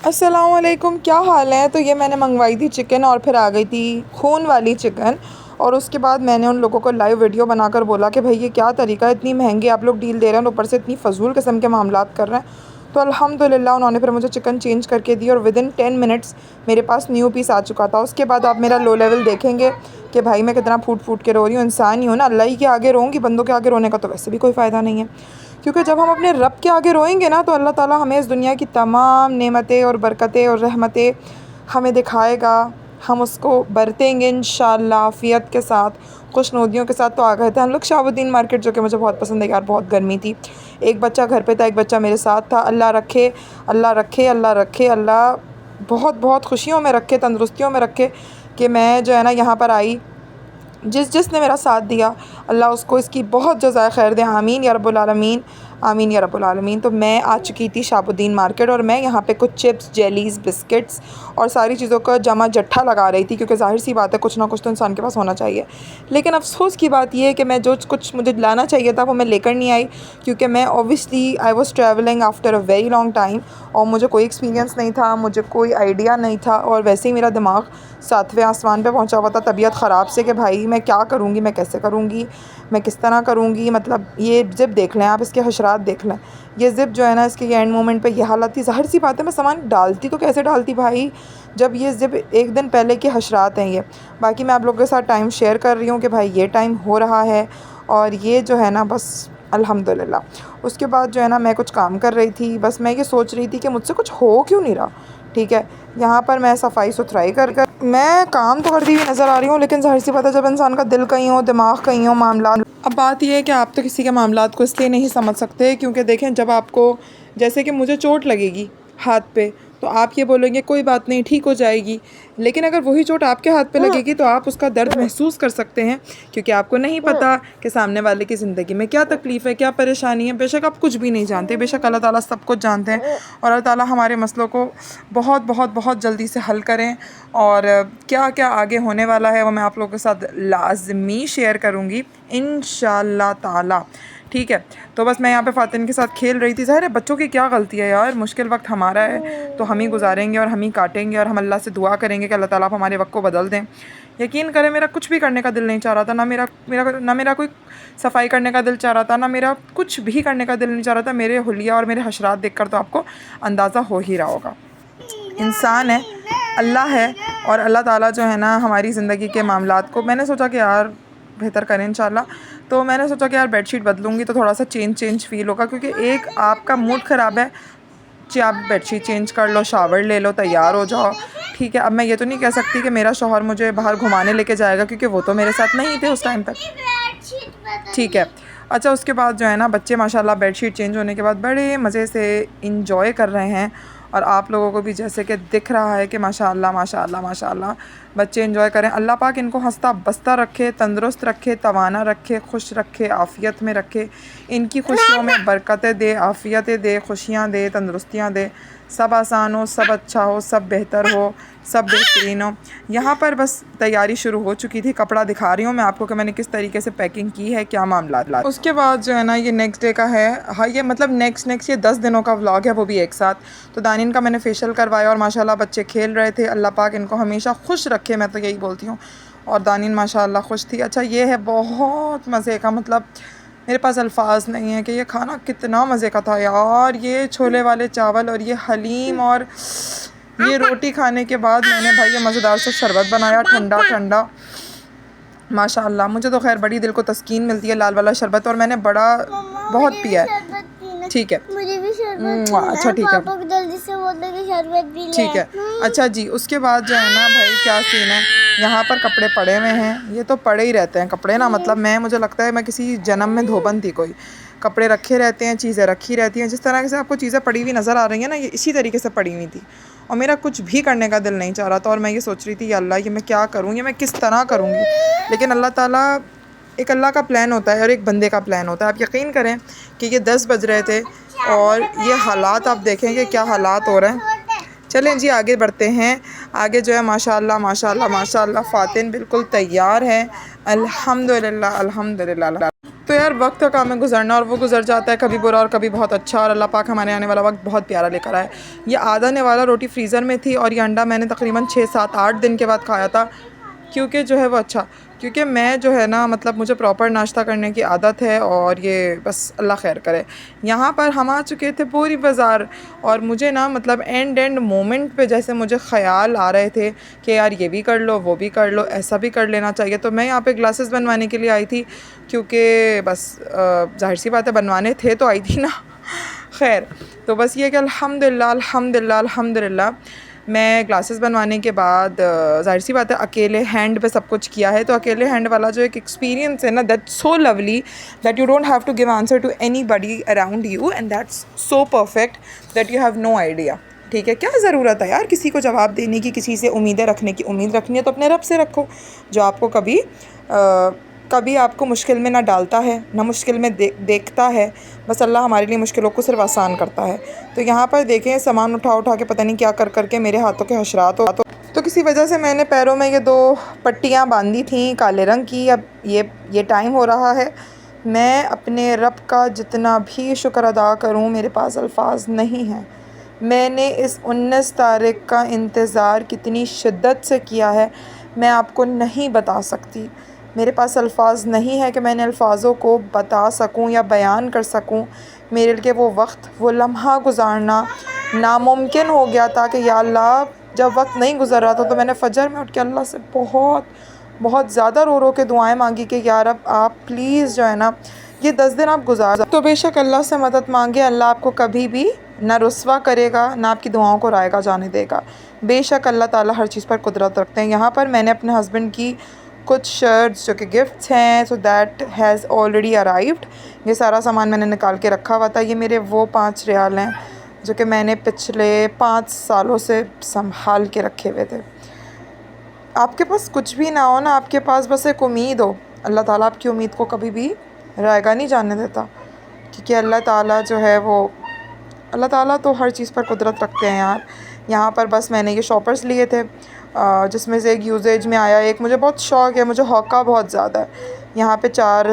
अस्सलामुअलैकुम, क्या हाल है। तो ये मैंने मंगवाई थी चिकन और फिर आ गई थी खून वाली चिकन। और उसके बाद मैंने उन लोगों को लाइव वीडियो बनाकर बोला कि भाई ये क्या तरीका है, इतनी महंगी आप लोग डील दे रहे हैं और ऊपर से इतनी फ़जूल किस्म के मामलात कर रहे हैं। तो अल्हम्दुलिल्लाह उन्होंने फिर मुझे चिकन चेंज करके दी और विदिन 10 मिनट्स मेरे पास न्यू पीस आ चुका था। उसके बाद आप मेरा लो लेवल देखेंगे कि भाई मैं कितना फूट फूट के रो रही हूँ। इंसान ही हूँ ना, अल्लाह ही के आगे रोऊँगी, बंदों के आगे रोने का तो वैसे भी कोई फ़ायदा नहीं है। क्योंकि जब हम अपने रब के आगे रोएंगे ना तो अल्लाह ताला हमें इस दुनिया की तमाम नेमतें और बरकतें और रहमतें हमें दिखाएगा। हम उसको बरतेंगे इंशाअल्लाह आफ़ियत के साथ, खुशनुदियों के साथ। तो आ गए थे हम लोग शहाबुद्दीन मार्केट, जो कि मुझे बहुत पसंद है यार। बहुत गर्मी थी, एक बच्चा घर पे था, एक बच्चा मेरे साथ था। अल्लाह रखे, अल्लाह रखे, अल्लाह रखे, अल्लाह बहुत बहुत खुशियों में रखे, तंदुरुस्तियों में रखे कि मैं जो है ना यहाँ पर आई। जिसने मेरा साथ दिया अल्लाह उसको इसकी बहुत जज़ाए खैर दे। आमीन या रब्बुल आलमीन, आमीन या रब्बुल आलमीन। तो मैं आ चुकी थी शहाबुद्दीन मार्केट और मैं यहाँ पे कुछ चिप्स, जेलीज़, बिस्किट्स और सारी चीज़ों का जमा जट्ठा लगा रही थी, क्योंकि ज़ाहिर सी बात है कुछ ना कुछ तो इंसान के पास होना चाहिए। लेकिन अफसोस की बात यह है कि मैं जो कुछ मुझे लाना चाहिए था वो मैं लेकर नहीं आई, क्योंकि मैं obviously I was travelling after a very long time और मुझे कोई एक्सपीरियंस नहीं था, मुझे कोई आइडिया नहीं था। और वैसे ही मेरा दिमाग सातवें आसमान पे पहुंचा हुआ था तबीयत ख़राब से कि भाई मैं क्या करूँगी, मैं कैसे करूँगी, मैं किस तरह करूँगी। मतलब ये ज़िप देख लें आप, इसके हशरात देख लें। ये ज़िप जो है ना, इसके एंड मोमेंट पे ये हालत थी। ज़ाहिर सी बात है मैं सामान डालती तो कैसे डालती भाई, जब ये ज़िप एक दिन पहले के हशरात हैं ये। बाकी मैं आप लोगों के साथ टाइम शेयर कर रही हूँ कि भाई ये टाइम हो रहा है और ये जो है ना बस अल्हम्दुलिल्लाह। उसके बाद जो है ना मैं कुछ काम कर रही थी, बस मैं ये सोच रही थी कि मुझसे कुछ हो क्यों नहीं रहा। ठीक है, यहाँ पर मैं सफाई सुथराई कर कर मैं काम तो करती हुई नज़र आ रही हूँ, लेकिन ज़ाहिर सी बात है जब इंसान का दिल कहीं हो, दिमाग कहीं हो, मामला। अब बात यह है कि आप तो किसी के मामलात को इसलिए नहीं समझ सकते क्योंकि देखें, जब आपको जैसे कि मुझे चोट लगेगी हाथ पे तो आप ये बोलेंगे कोई बात नहीं ठीक हो जाएगी। लेकिन अगर वही चोट आपके हाथ पे लगेगी तो आप उसका दर्द महसूस कर सकते हैं, क्योंकि आपको नहीं पता कि सामने वाले की ज़िंदगी में क्या तकलीफ़ है, क्या परेशानी है। बेशक आप कुछ भी नहीं जानते, बेशक अल्लाह ताला सब कुछ जानते हैं और अल्लाह ताला हमारे मसलों को बहुत बहुत बहुत जल्दी से हल करें। और क्या क्या आगे होने वाला है वो मैं आप लोगों के साथ लाजमी शेयर करूँगी इंशाअल्लाह ताला। ठीक है, तो बस मैं यहाँ पे फ़ातिन के साथ खेल रही थी। ज़ाहिर है बच्चों की क्या गलती है यार, मुश्किल वक्त हमारा है तो हम ही गुजारेंगे और हम ही काटेंगे और हम अल्लाह से दुआ करेंगे कि अल्लाह ताला आप हमारे वक्त को बदल दें। यकीन करें मेरा कुछ भी करने का दिल नहीं चाह रहा था, ना मेरा कोई सफाई करने का दिल चाह रहा था, ना मेरा कुछ भी करने का दिल नहीं चाह रहा था। मेरे हुलिया और मेरे हशरात देखकर तो आपको अंदाज़ा हो ही रहा होगा। इंसान है, अल्लाह है और अल्लाह ताला जो है ना हमारी ज़िंदगी के मामलात को मैंने सोचा कि यार बेहतर करें इंशाल्लाह। तो मैंने सोचा कि यार बेडशीट बदलूँगी तो थोड़ा सा चेंज फ़ील होगा, क्योंकि एक आपका मूड ख़राब है जी, आप बेडशीट चेंज कर लो, शावर ले लो, तैयार हो जाओ। ठीक है, अब मैं ये तो नहीं कह सकती कि मेरा शौहर मुझे बाहर घुमाने लेके जाएगा, क्योंकि वो तो मेरे साथ नहीं थे उस टाइम तक। ठीक है, अच्छा उसके बाद जो है ना बच्चे माशाल्लाह बेडशीट चेंज होने के बाद बड़े मज़े से इंजॉय कर रहे हैं और आप लोगों को भी जैसे कि दिख रहा है कि माशाल्लाह माशाल्लाह माशाल्लाह बच्चे इंजॉय करें। अल्लाह पाक इनको हंसता बसता रखे, तंदुरुस्त रखे, तवाना रखे, खुश रखे, आफ़ियत में रखे। इनकी खुशियों में बरकतें दे, आफ़ियतें दे, खुशियाँ दे, तंदुरुस्तियाँ दे। सब आसान हो, सब अच्छा हो, सब बेहतर हो, सब बेहतरीन हो। यहाँ पर बस तैयारी शुरू हो चुकी थी। कपड़ा दिखा रही हूँ मैं आपको कि मैंने किस तरीके से पैकिंग की है, क्या मामला। उसके बाद जो है ना ये नेक्स्ट डे का है। हाँ, ये मतलब नेक्स्ट ये 10 दिनों का व्लॉग है, वो भी एक साथ। तो दानिन का मैंने फेशियल करवाया और माशाल्लाह बच्चे खेल रहे थे। अल्लाह पाक इनको हमेशा खुश रखे, मैं तो यही बोलती हूँ। और दानिन माशाल्लाह खुश थी। अच्छा ये है बहुत मज़े का, मतलब मेरे पास अल्फाज नहीं है कि ये खाना कितना मज़े का था यार। ये छोले वाले चावल और ये हलीम और ये रोटी खाने के बाद मैंने भाई ये मज़ेदार से शरबत बनाया ठंडा ठंडा। माशाल्लाह मुझे तो खैर बड़ी दिल को तस्कीन मिलती है लाल वाला शरबत, और मैंने बहुत पिया है। ठीक है, मुझे भी शरबत पीना है। अच्छा ठीक है, पापा को जल्दी से बोल दो कि शरबत पी ले। ठीक है। अच्छा जी, उसके बाद जो है ना भाई क्या सीन है, यहाँ पर कपड़े पड़े हुए हैं। ये तो पड़े ही रहते हैं कपड़े ना, मतलब मुझे लगता है मैं किसी जन्म में धोबन थी कोई। कपड़े रखे रहते हैं, चीज़ें रखी रहती हैं। जिस तरह से आपको चीज़ें पड़ी हुई नज़र आ रही हैं ना, ये इसी तरीके से पड़ी हुई थी और मेरा कुछ भी करने का दिल नहीं चाह रहा था। और मैं ये सोच रही थी या अल्लाह ये मैं क्या करूँ, ये मैं किस तरह करूँगी। लेकिन अल्लाह ताला, एक अल्लाह का प्लान होता है और एक बंदे का प्लान होता है। आप यकीन करें कि ये 10 बज रहे थे और ये हालात आप देखेंगे क्या हालात हो रहे हैं। चलें जी आगे बढ़ते हैं। आगे जो है माशाल्लाह माशाल्लाह माशाल्लाह फ़ातिन बिल्कुल तैयार है, अल्हम्दुलिल्लाह अल्हम्दुलिल्लाह। तो यार वक्त का काम है गुजरना, और वो गुजर जाता है कभी बुरा और कभी बहुत अच्छा, और अल्लाह पाक हमारे आने वाला वक्त बहुत प्यारा लेकर आए। ये आधा निवाला रोटी फ्रीज़र में थी और ये अंडा मैंने तकरीबन 6-7-8 दिन के बाद खाया था, क्योंकि जो है वो अच्छा, क्योंकि मैं जो है ना मतलब मुझे प्रॉपर नाश्ता करने की आदत है, और ये बस अल्लाह खैर करे। यहाँ पर हम आ चुके थे पूरी बाज़ार, और मुझे ना मतलब एंड मोमेंट पे जैसे मुझे ख़याल आ रहे थे कि यार ये भी कर लो, वो भी कर लो, ऐसा भी कर लेना चाहिए। तो मैं यहाँ पे ग्लासेस बनवाने के लिए आई थी, क्योंकि बस ज़ाहिर सी बात है बनवाने थे तो आई थी ना। खैर, तो बस ये कि अल्हम्दुलिल्लाह अल्हम्दुलिल्लाह अल्हम्दुलिल्लाह मैं ग्लासेस बनवाने के बाद ज़ाहिर सी बात है अकेले हैंड पे सब कुछ किया है। तो अकेले हैंड वाला जो एक एक्सपीरियंस है ना, that's so lovely that you don't have to give answer to anybody around you, and that's so perfect that you have no idea. ठीक है, क्या ज़रूरत है यार किसी को जवाब देने की, किसी से उम्मीदें रखने की? उम्मीद रखनी है तो अपने रब से रखो, जो आपको कभी आपको मुश्किल में ना डालता है, ना मुश्किल में देखता है। बस अल्लाह हमारे लिए मुश्किलों को सिर्फ आसान करता है। तो यहाँ पर देखें, सामान उठा के पता नहीं क्या कर के मेरे हाथों के हशरात हो, तो किसी वजह से मैंने पैरों में ये 2 पट्टियाँ बांधी थी काले रंग की। अब ये टाइम हो रहा है, मैं अपने रब का जितना भी शुक्र अदा करूँ मेरे पास अल्फाज नहीं हैं। मैंने इस 19 तारीख का इंतज़ार कितनी शिद्दत से किया है मैं आपको नहीं बता सकती। मेरे पास अल्फाज नहीं है कि मैंने अल्फाज़ों को बता सकूं या बयान कर सकूं। मेरे लिए वो वक्त, वो लम्हा गुजारना नामुमकिन हो गया था कि या अल्लाह, जब वक्त नहीं गुजर रहा था तो मैंने फ़जर में उठ के अल्लाह से बहुत बहुत ज़्यादा रो के दुआएं मांगी कि यार अब आप प्लीज़ जो है ना ये 10 दिन आप गुजार। तो बेशक अल्लाह से मदद मांगे, अल्लाह आपको कभी भी ना रुस्वा करेगा, ना आपकी दुआओं को रायगा जाने देगा। बेशक अल्लाह ताला हर चीज़ पर कुदरत रखते हैं। यहाँ पर मैंने अपने हस्बैंड की कुछ शर्ट्स जो कि गिफ्ट्स हैं, so that has already arrived. ये सारा सामान मैंने निकाल के रखा हुआ था। ये मेरे वो 5 रियाल हैं जो कि मैंने पिछले 5 सालों से संभाल के रखे हुए थे। आपके पास कुछ भी ना हो ना, आपके पास बस एक उम्मीद हो, अल्लाह ताला आपकी उम्मीद को कभी भी रायगा नहीं जाने देता, क्योंकि अल्लाह ताला जो है वो, अल्लाह ताला तो हर चीज़ पर कुदरत रखते हैं यार। यहाँ पर बस मैंने ये शॉपर्स लिए थे, जिसमें से एक यूजेज में आया, एक मुझे बहुत शौक़ है, मुझे हौका बहुत ज़्यादा है। यहाँ पे 4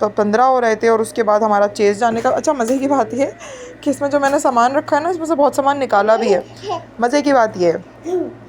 तो 15 हो रहे थे, और उसके बाद हमारा चेज़ जाने का। अच्छा, मज़े की बात ये है कि इसमें जो मैंने सामान रखा है ना, इसमें से बहुत सामान निकाला भी है। मज़े की बात ये है,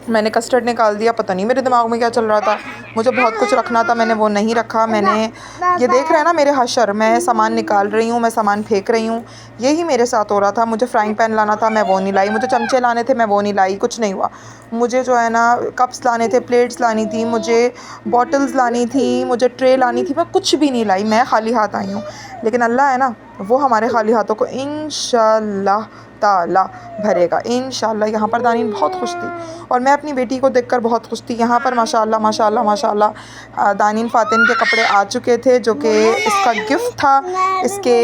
मैंने कस्टर्ड निकाल दिया, पता नहीं मेरे दिमाग में क्या चल रहा था, मुझे बहुत कुछ रखना था, मैंने वो नहीं रखा। मैंने ये देख रहे हैं ना मेरे हशर, मैं सामान निकाल रही हूँ, मैं सामान फेंक रही हूँ, यही मेरे साथ हो रहा था। मुझे फ्राइंग पैन लाना था, मैं वो नहीं लाई। मुझे चमचे लाने थे, मैं वो नहीं लाई, कुछ नहीं हुआ। मुझे जो है ना कप्स लाने थे, प्लेट्स लानी थी, मुझे बॉटल्स लानी थी, मुझे ट्रे लानी थी, मैं कुछ भी नहीं लाई, मैं खाली हाथ आई हूँ। लेकिन अल्लाह है ना, वो हमारे खाली हाथों को इंशाअल्लाह ताला भरेगा, इंशाअल्लाह। यहाँ पर दानीन बहुत खुश थी, और मैं अपनी बेटी को देखकर बहुत खुश थी। यहाँ पर माशाअल्लाह माशाअल्लाह माशाअल्लाह दानीन फ़ातिन के कपड़े आ चुके थे, जो कि इसका गिफ्ट था इसके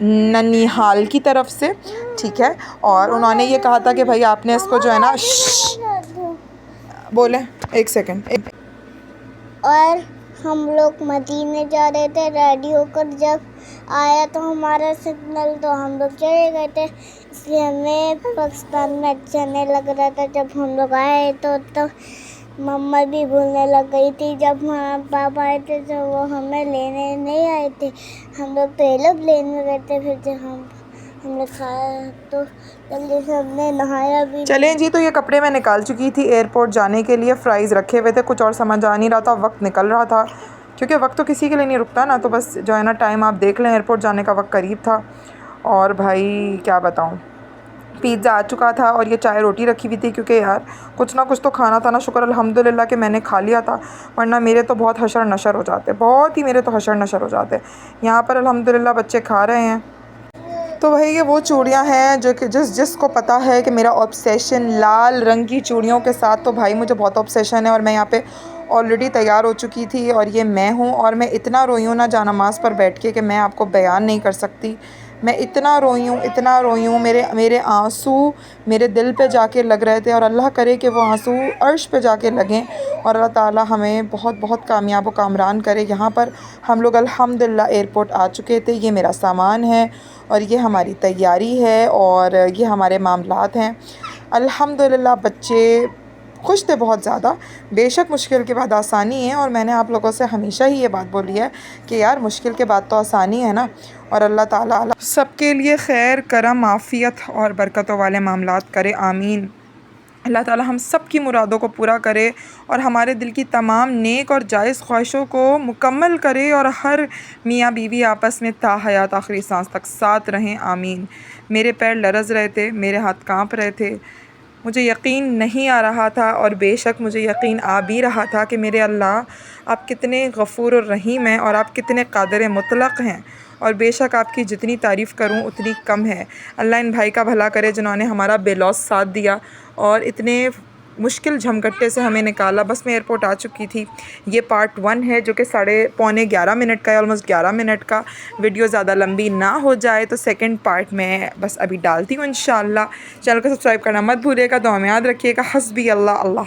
ननिहाल की तरफ से। ठीक है, और उन्होंने ये कहा था कि भाई आपने इसको जो है ना बोले, एक सेकेंड। और हम लोग मदीने जा रहे थे, रेडी होकर जब आया तो हमारा सिग्नल, तो हम लोग चले गए थे, इसलिए हमें पाकिस्तान में अच्छा नहीं लग रहा था। जब हम लोग आए तो मम्मा भी भूलने लग गई थी। जब पापा आए थे तो वो हमें लेने नहीं आए थे, हम लोग तो एरोप्लेन में गए थे। फिर जब हमने खाया तो जल्दी से हमने नहाया भी। चलें जी, तो ये कपड़े मैं निकाल चुकी थी एयरपोर्ट जाने के लिए। फ़्राइज़ रखे हुए थे, कुछ और समझ आ नहीं रहा था, वक्त निकल रहा था, क्योंकि वक्त तो किसी के लिए नहीं रुकता ना। तो बस जो है ना टाइम आप देख लें, एयरपोर्ट जाने का वक्त करीब था। और भाई क्या बताऊँ, पिज़्ज़ा आ चुका था और ये चाय रोटी रखी हुई थी, क्योंकि यार कुछ ना कुछ तो खाना था ना। शुक्र अल्हम्दुलिल्लाह कि मैंने खा लिया था, वरना मेरे तो बहुत हशर नशर हो जाते, बहुत ही मेरे तो हशर नशर हो जाते। यहाँ पर अल्हम्दुलिल्लाह बच्चे खा रहे हैं। तो भाई ये वो चूड़ियाँ हैं जो कि जिसको पता है कि मेरा ऑब्सेशन लाल रंग की चूड़ियों के साथ, तो भाई मुझे बहुत ऑब्सेशन है। और मैं यहाँ पे ऑलरेडी तैयार हो चुकी थी, और ये मैं हूँ। और मैं इतना रोई हूँ ना जानमाज़ पर बैठ के कि मैं आपको बयान नहीं कर सकती। मैं इतना रोई हूँ, मेरे आंसू मेरे दिल पे जाके लग रहे थे, और अल्लाह करे कि वो आंसू अर्श पे जाके लगें, और अल्लाह ताला हमें बहुत बहुत कामयाब व कामरान करे। यहाँ पर हम लोग अल्हम्दुलिल्लाह एयरपोर्ट आ चुके थे। ये मेरा सामान है, और ये हमारी तैयारी है, और ये हमारे मामलात हैं। अल्हम्दुलिल्लाह बच्चे खुश थे बहुत ज़्यादा। बेशक मुश्किल के बाद आसानी है, और मैंने आप लोगों से हमेशा ही ये बात बोली है कि यार मुश्किल के बाद तो आसानी है ना। और अल्लाह ताला सबके लिए खैर, करम, आफ़ियत और बरकतों वाले मामलात करे, आमीन। अल्लाह ताला हम सब की मुरादों को पूरा करे और हमारे दिल की तमाम नेक और जायज़ ख्वाहिशों को मुकम्मल करे, और हर मियाँ बीवी आपस में ता हयात आखिरी सांस तक साथ रहें, आमीन। मेरे पैर लरज़ रहे थे, मेरे हाथ कांप रहे थे, मुझे यकीन नहीं आ रहा था, और बेशक मुझे यकीन आ भी रहा था कि मेरे अल्लाह आप कितने गफ़ूर और रहीम हैं, और आप कितने क़ादिर मुतलक़ हैं, और बेशक आपकी जितनी तारीफ़ करूं उतनी कम है। अल्लाह इन भाई का भला करे जिन्होंने हमारा बेलौस साथ दिया और इतने मुश्किल झमगट्टे से हमें निकाला। बस मैं एयरपोर्ट आ चुकी थी। ये पार्ट 1 है जो कि 11:15 मिनट का है, ऑलमोस्ट 11 मिनट का। वीडियो ज़्यादा लंबी ना हो जाए तो सेकंड पार्ट मैं बस अभी डालती हूँ इंशाअल्लाह। चैनल को सब्सक्राइब करना मत भूलिएगा, दुआ में याद रखिएगा। हस्बी अल्लाह।